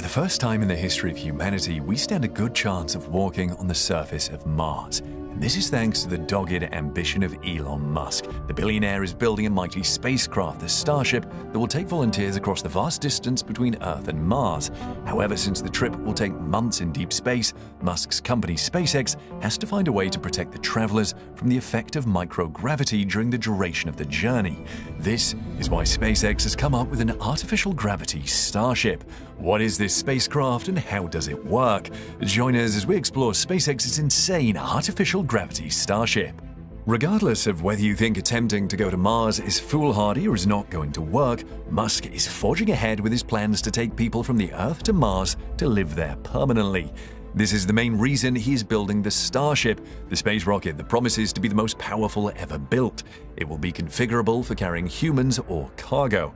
the first time in the history of humanity, we stand a good chance of walking on the surface of Mars. And this is thanks to the dogged ambition of Elon Musk. The billionaire is building a mighty spacecraft, the Starship, that will take volunteers across the vast distance between Earth and Mars. However, since the trip will take months in deep space, Musk's company SpaceX has to find a way to protect the travelers from the effect of microgravity during the duration of the journey. This is why SpaceX has come up with an artificial gravity Starship. What is this spacecraft and how does it work? Join us as we explore SpaceX's insane artificial gravity Starship. Regardless of whether you think attempting to go to Mars is foolhardy or is not going to work, Musk is forging ahead with his plans to take people from the Earth to Mars to live there permanently. This is the main reason he is building the Starship, the space rocket that promises to be the most powerful ever built. It will be configurable for carrying humans or cargo.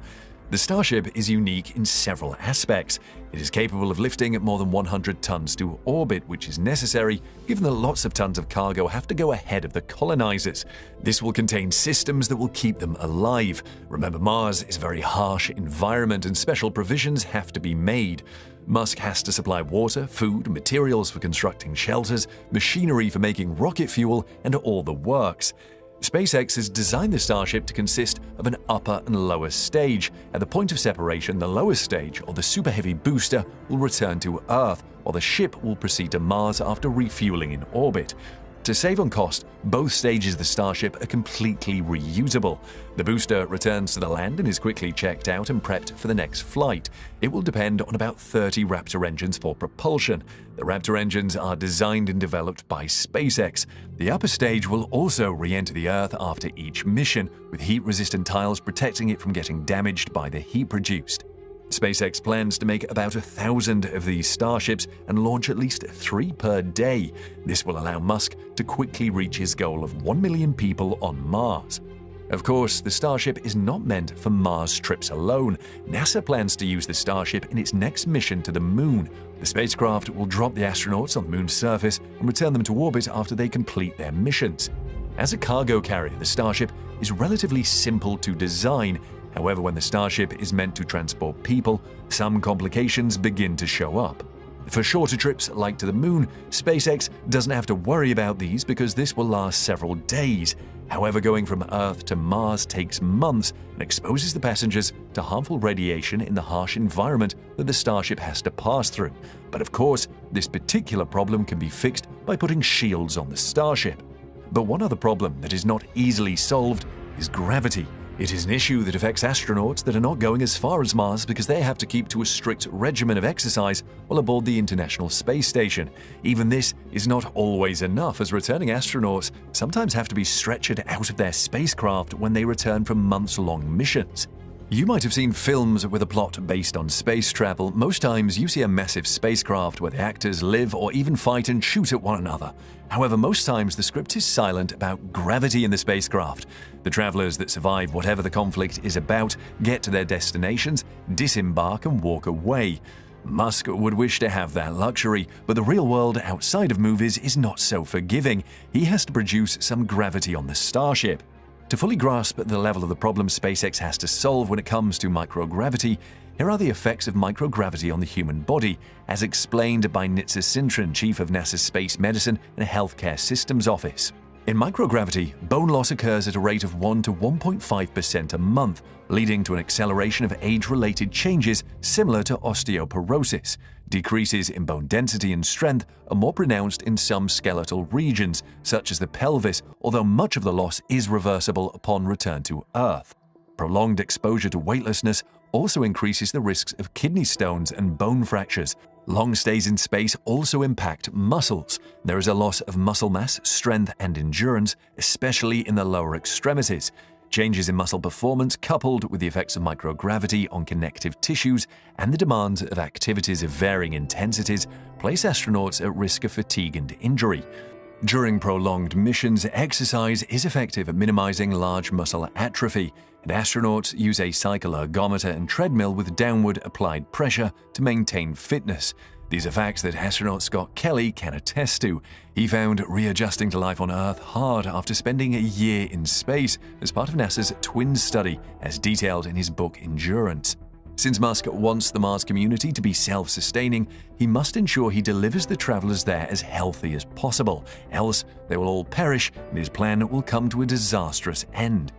The Starship is unique in several aspects. It is capable of lifting more than 100 tons to orbit, which is necessary given that lots of tons of cargo have to go ahead of the colonizers. This will contain systems that will keep them alive. Remember, Mars is a very harsh environment and special provisions have to be made. Musk has to supply water, food, materials for constructing shelters, machinery for making rocket fuel, and all the works. SpaceX has designed the Starship to consist of an upper and lower stage. At the point of separation, the lower stage, or the Super Heavy booster, will return to Earth, while the ship will proceed to Mars after refueling in orbit. To save on cost, both stages of the Starship are completely reusable. The booster returns to the land and is quickly checked out and prepped for the next flight. It will depend on about 30 Raptor engines for propulsion. The Raptor engines are designed and developed by SpaceX. The upper stage will also re-enter the Earth after each mission, with heat-resistant tiles protecting it from getting damaged by the heat produced. SpaceX plans to make about 1,000 of these Starships and launch at least 3 per day. This will allow Musk to quickly reach his goal of 1 million people on Mars. Of course, the Starship is not meant for Mars trips alone. NASA plans to use the Starship in its next mission to the Moon. The spacecraft will drop the astronauts on the Moon's surface and return them to orbit after they complete their missions. As a cargo carrier, the Starship is relatively simple to design. However, when the Starship is meant to transport people, some complications begin to show up. For shorter trips like to the Moon, SpaceX doesn't have to worry about these because this will last several days. However, going from Earth to Mars takes months and exposes the passengers to harmful radiation in the harsh environment that the Starship has to pass through. But of course, this particular problem can be fixed by putting shields on the Starship. But one other problem that is not easily solved is gravity. It is an issue that affects astronauts that are not going as far as Mars because they have to keep to a strict regimen of exercise while aboard the International Space Station. Even this is not always enough, as returning astronauts sometimes have to be stretchered out of their spacecraft when they return from months-long missions. You might have seen films with a plot based on space travel. Most times you see a massive spacecraft where the actors live or even fight and shoot at one another. However, most times the script is silent about gravity in the spacecraft. The travelers that survive whatever the conflict is about get to their destinations, disembark and walk away. Musk would wish to have that luxury, but the real world outside of movies is not so forgiving. He has to produce some gravity on the Starship. To fully grasp the level of the problem SpaceX has to solve when it comes to microgravity, here are the effects of microgravity on the human body, as explained by Nitsa Sintran, chief of NASA's Space Medicine and Healthcare Systems Office. In microgravity, bone loss occurs at a rate of 1 to 1.5% a month, leading to an acceleration of age-related changes similar to osteoporosis. Decreases in bone density and strength are more pronounced in some skeletal regions, such as the pelvis, although much of the loss is reversible upon return to Earth. Prolonged exposure to weightlessness also increases the risks of kidney stones and bone fractures. Long stays in space also impact muscles. There is a loss of muscle mass, strength, and endurance, especially in the lower extremities. Changes in muscle performance, coupled with the effects of microgravity on connective tissues and the demands of activities of varying intensities, place astronauts at risk of fatigue and injury. During prolonged missions, exercise is effective at minimizing large muscle atrophy, and astronauts use a cycle ergometer and treadmill with downward applied pressure to maintain fitness. These are facts that astronaut Scott Kelly can attest to. He found readjusting to life on Earth hard after spending a year in space as part of NASA's Twin study, as detailed in his book Endurance. Since Musk wants the Mars community to be self-sustaining, he must ensure he delivers the travelers there as healthy as possible, else they will all perish and his plan will come to a disastrous end.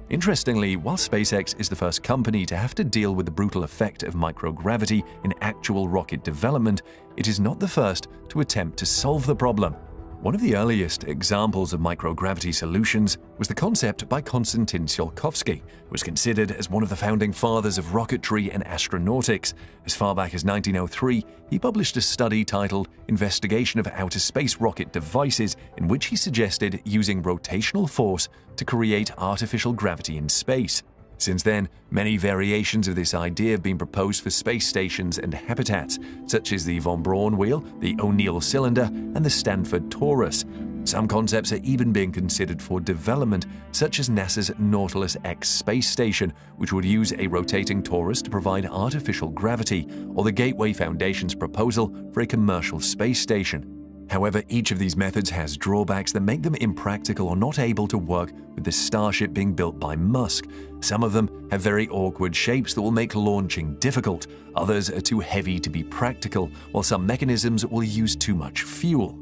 Interestingly, while SpaceX is the first company to have to deal with the brutal effect of microgravity in actual rocket development, it is not the first to attempt to solve the problem. One of the earliest examples of microgravity solutions was the concept by Konstantin Tsiolkovsky, who was considered as one of the founding fathers of rocketry and astronautics. As far back as 1903, he published a study titled Investigation of Outer Space Rocket Devices, in which he suggested using rotational force to create artificial gravity in space. Since then, many variations of this idea have been proposed for space stations and habitats, such as the von Braun wheel, the O'Neill cylinder, and the Stanford torus. Some concepts are even being considered for development, such as NASA's Nautilus X space station, which would use a rotating torus to provide artificial gravity, or the Gateway Foundation's proposal for a commercial space station. However, each of these methods has drawbacks that make them impractical or not able to work with the Starship being built by Musk. Some of them have very awkward shapes that will make launching difficult, others are too heavy to be practical, while some mechanisms will use too much fuel.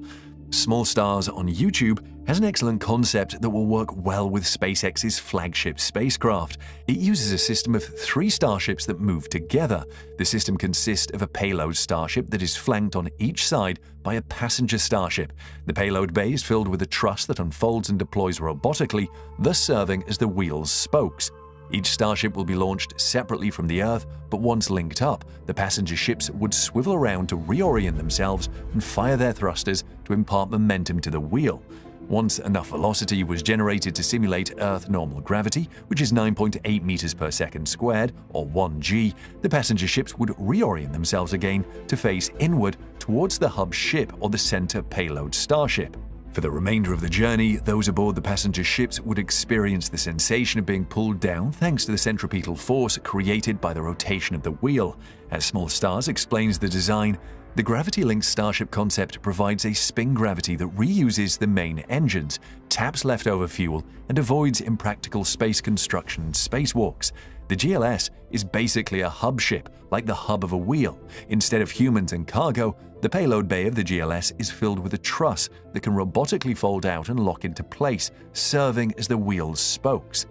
Small Stars on YouTube has an excellent concept that will work well with SpaceX's flagship spacecraft. It uses a system of 3 starships that move together. The system consists of a payload starship that is flanked on each side by a passenger starship. The payload bay is filled with a truss that unfolds and deploys robotically, thus serving as the wheel's spokes. Each starship will be launched separately from the Earth, but once linked up, the passenger ships would swivel around to reorient themselves and fire their thrusters to impart momentum to the wheel. Once enough velocity was generated to simulate Earth normal gravity, which is 9.8 meters per second squared, or 1 g, the passenger ships would reorient themselves again to face inward towards the hub ship or the center payload starship. For the remainder of the journey, those aboard the passenger ships would experience the sensation of being pulled down thanks to the centripetal force created by the rotation of the wheel. As Small Stars explains the design, the gravity-linked starship concept provides a spin gravity that reuses the main engines, taps leftover fuel, and avoids impractical space construction and spacewalks. The GLS is basically a hub ship, like the hub of a wheel. Instead of humans and cargo, the payload bay of the GLS is filled with a truss that can robotically fold out and lock into place, serving as the wheel's spokes.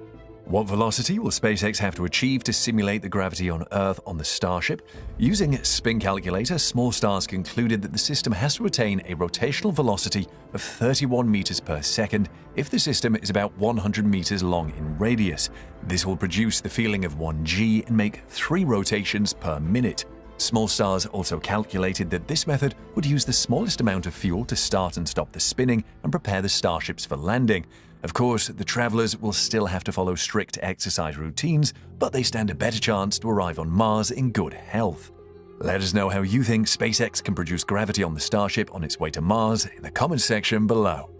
What velocity will SpaceX have to achieve to simulate the gravity on Earth on the Starship? Using a spin calculator, Small Stars concluded that the system has to attain a rotational velocity of 31 meters per second if the system is about 100 meters long in radius. This will produce the feeling of 1 g and make 3 rotations per minute. Small Stars also calculated that this method would use the smallest amount of fuel to start and stop the spinning and prepare the starships for landing. Of course, the travelers will still have to follow strict exercise routines, but they stand a better chance to arrive on Mars in good health. Let us know how you think SpaceX can produce gravity on the Starship on its way to Mars in the comments section below.